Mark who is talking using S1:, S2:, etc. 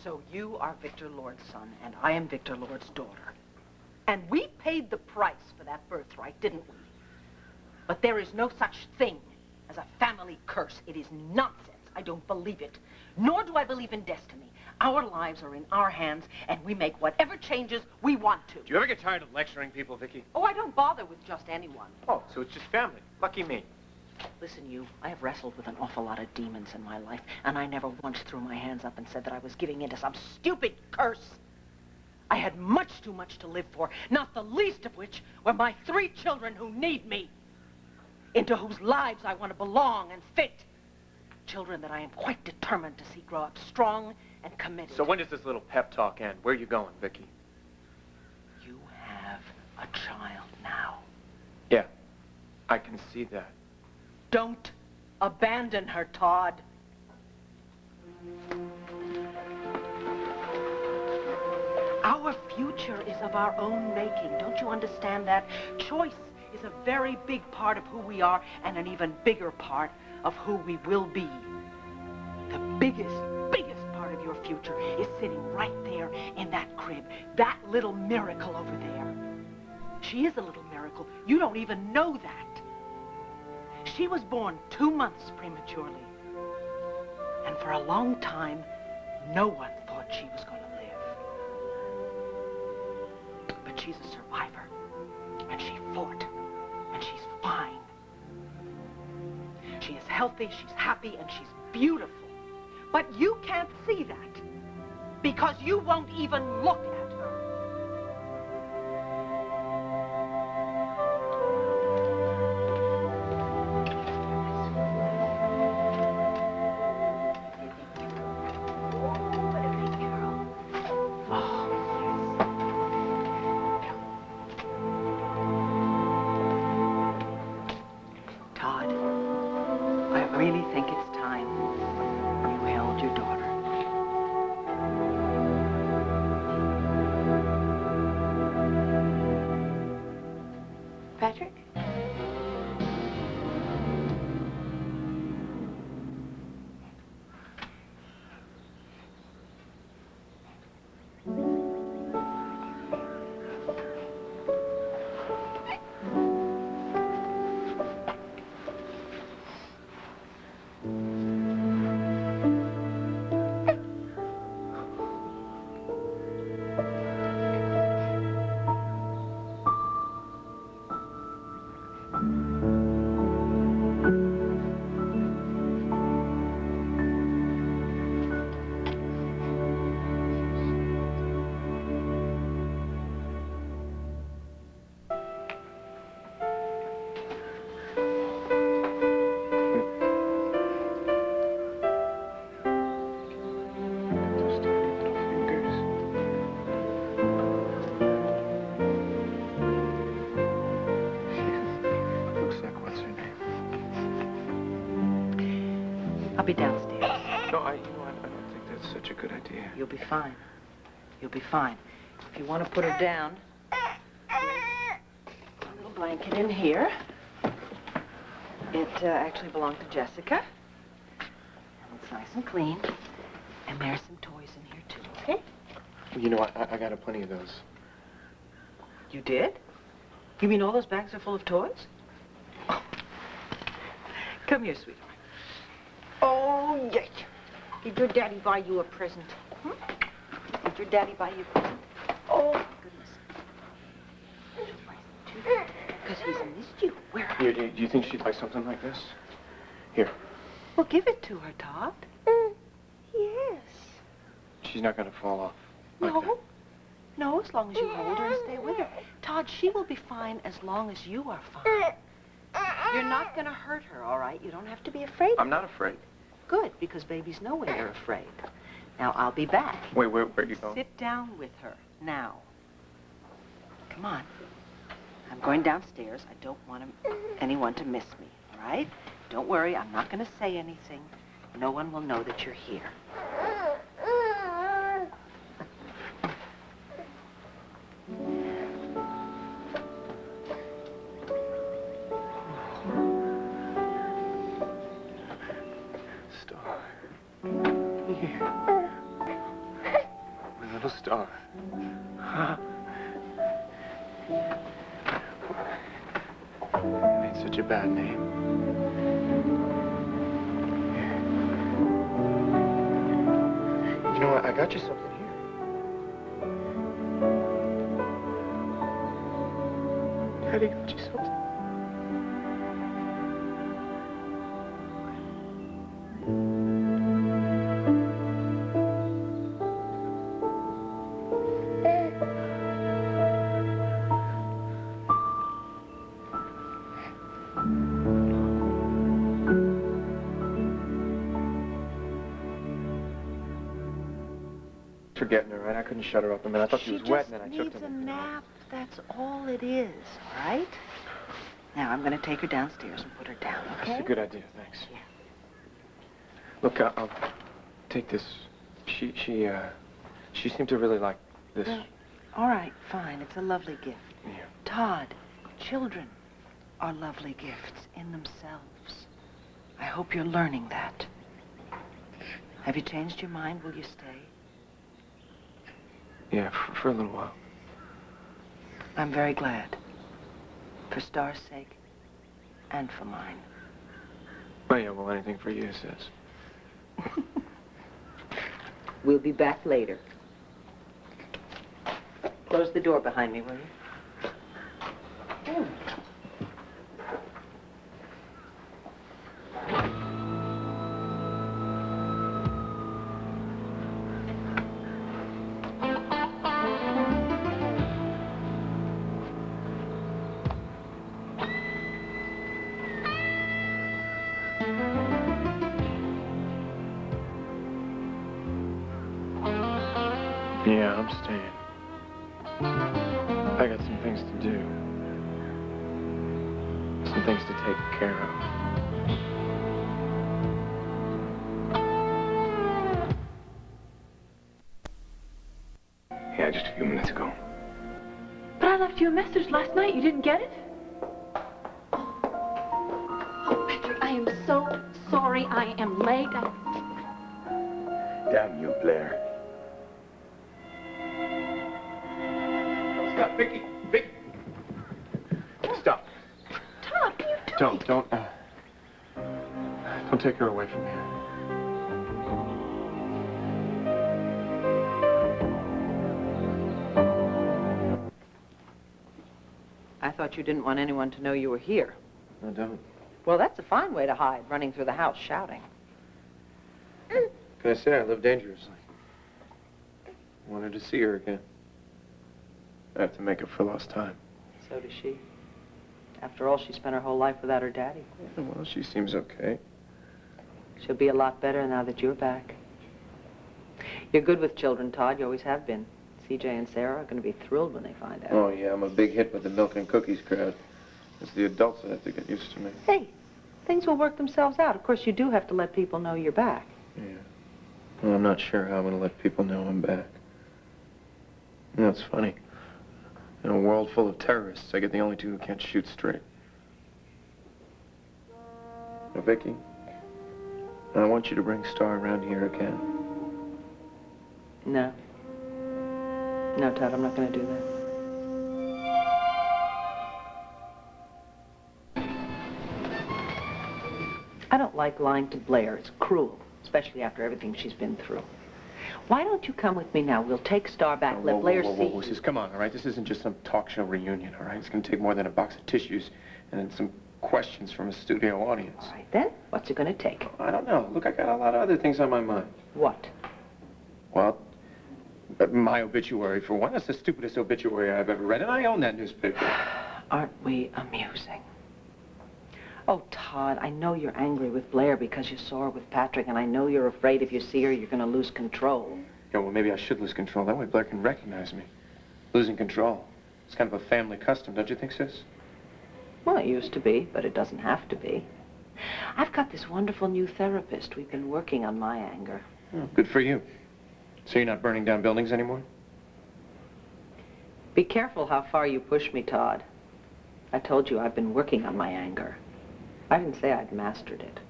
S1: So you are Victor Lord's son, and I am Victor Lord's daughter. And we paid the price for that birthright, didn't we? But there is no such thing as a family curse. It is nonsense. I don't believe it. Nor do I believe in destiny. Our lives are in our hands, and we make whatever changes we want to.
S2: Do you ever get tired of lecturing people, Vicky?
S1: Oh, I don't bother with just anyone.
S2: Oh, so it's just family. Lucky me.
S1: Listen, you, I have wrestled with an awful lot of demons in my life, and I never once threw my hands up and said that I was giving into some stupid curse. I had much too much to live for, not the least of which were my 3 children who need me, into whose lives I want to belong and fit. Children that I am quite determined to see grow up strong and committed.
S2: So when does this little pep talk end? Where are you going, Vicky?
S1: You have a child now.
S2: Yeah, I can see that.
S1: Don't abandon her, Todd. Our future is of our own making. Don't you understand that? Choice is a very big part of who we are, and an even bigger part of who we will be. The biggest part of your future is sitting right there in that crib. That little miracle over there. She is a little miracle. You don't even know that. She was born 2 months prematurely. And for a long time, no one thought she was going to live. But she's a survivor. And she fought. And she's fine. She is healthy, she's happy, and she's beautiful. But you can't see that. Because you won't even look at her. I'll be downstairs.
S2: No, I don't think that's such a good idea.
S1: You'll be fine. You'll be fine. If you want to put her down, put a little blanket in here. It actually belonged to Jessica. And it's nice and clean. And there's some toys in here, too, okay?
S2: Well, you know, I got plenty of those.
S1: You did? You mean all those bags are full of toys? Oh. Come here, sweetheart. Oh, yes. Did your daddy buy you a present? Hmm? Did your daddy buy you a present? Oh, goodness. Because he's missed you. Where are you?
S2: Do you think she'd like something like this? Here.
S1: Well, give it to her, Todd. Yes.
S2: She's not going to fall off. Like
S1: No.
S2: that.
S1: No, as long as you hold her and stay with her. Todd, she will be fine as long as you are fine. You're not going to hurt her, all right? You don't have to be afraid.
S2: I'm not afraid.
S1: Good, because babies know when they're afraid. Now, I'll be back.
S2: Wait, where are you going?
S1: Sit down with her, now. Come on. I'm going downstairs. I don't want anyone to miss me, all right? Don't worry, I'm not going to say anything. No one will know that you're here.
S2: Starr. Here. little Starr. It ain't such a bad name. You know what? I got you something here. Daddy got you something. Forgetting her, right? I couldn't shut her up a minute. I thought she was wet, and then I took her.
S1: She just needs a nap. That's all it is, all right? Now, I'm going to take her downstairs and put her down, okay?
S2: That's a good idea, thanks.
S1: Yeah.
S2: Look, I'll take this. She seemed to really like this.
S1: All right, fine. It's a lovely gift.
S2: Yeah.
S1: Todd, children are lovely gifts in themselves. I hope you're learning that. Have you changed your mind? Will you stay?
S2: Yeah, for a little while.
S1: I'm very glad. For Starr's sake and for mine.
S2: Oh, yeah, well, anything for you, sis.
S1: We'll be back later. Close the door behind me, will you?
S2: Yeah, I'm staying. I got some things to do. Some things to take care of. Yeah, just a few minutes ago.
S3: But I left you a message last night. You didn't get it? Oh, Patrick, I am so sorry. I am late.
S4: Damn you, Blair.
S2: Stop, Vicky. Vicky. Stop.
S3: Todd, what are you doing?
S2: Don't take her away from here.
S1: I thought you didn't want anyone to know you were here.
S2: I don't.
S1: Well, that's a fine way to hide, running through the house shouting.
S2: Can I say I live dangerously? Wanted to see her again. I have to make up for lost time.
S1: So does she. After all, she spent her whole life without her daddy.
S2: Yeah, well, she seems okay.
S1: She'll be a lot better now that you're back. You're good with children, Todd. You always have been. CJ and Sarah are going to be thrilled when they find out.
S2: Oh, yeah, I'm a big hit with the milk and cookies crowd. It's the adults that have to get used to me.
S1: Hey, things will work themselves out. Of course, you do have to let people know you're back.
S2: Yeah. Well, I'm not sure how I'm going to let people know I'm back. You know, it's funny. In a world full of terrorists, I get the only two who can't shoot straight. Now, Vicky, I want you to bring Starr around here again.
S1: No. No, Todd, I'm not going to do that. I don't like lying to Blair. It's cruel, especially after everything she's been through. Why don't you come with me now? We'll take Starr back, let Blair see you.
S2: Sis, come on, all right? This isn't just some talk show reunion, all right? It's going to take more than a box of tissues and then some questions from a studio audience.
S1: All right, then. What's it going to take?
S2: I don't know. Look, I got a lot of other things on my mind.
S1: What?
S2: Well, my obituary, for one. That's the stupidest obituary I've ever read, and I own that newspaper.
S1: Aren't we amusing? Oh, Todd, I know you're angry with Blair because you saw her with Patrick, and I know you're afraid if you see her, you're going to lose control.
S2: Yeah, well, maybe I should lose control. That way Blair can recognize me. Losing control. It's kind of a family custom, don't you think, sis?
S1: Well, it used to be, but it doesn't have to be. I've got this wonderful new therapist. We've been working on my anger.
S2: Oh, good for you. So you're not burning down buildings anymore?
S1: Be careful how far you push me, Todd. I told you I've been working on my anger. I didn't say I'd mastered it.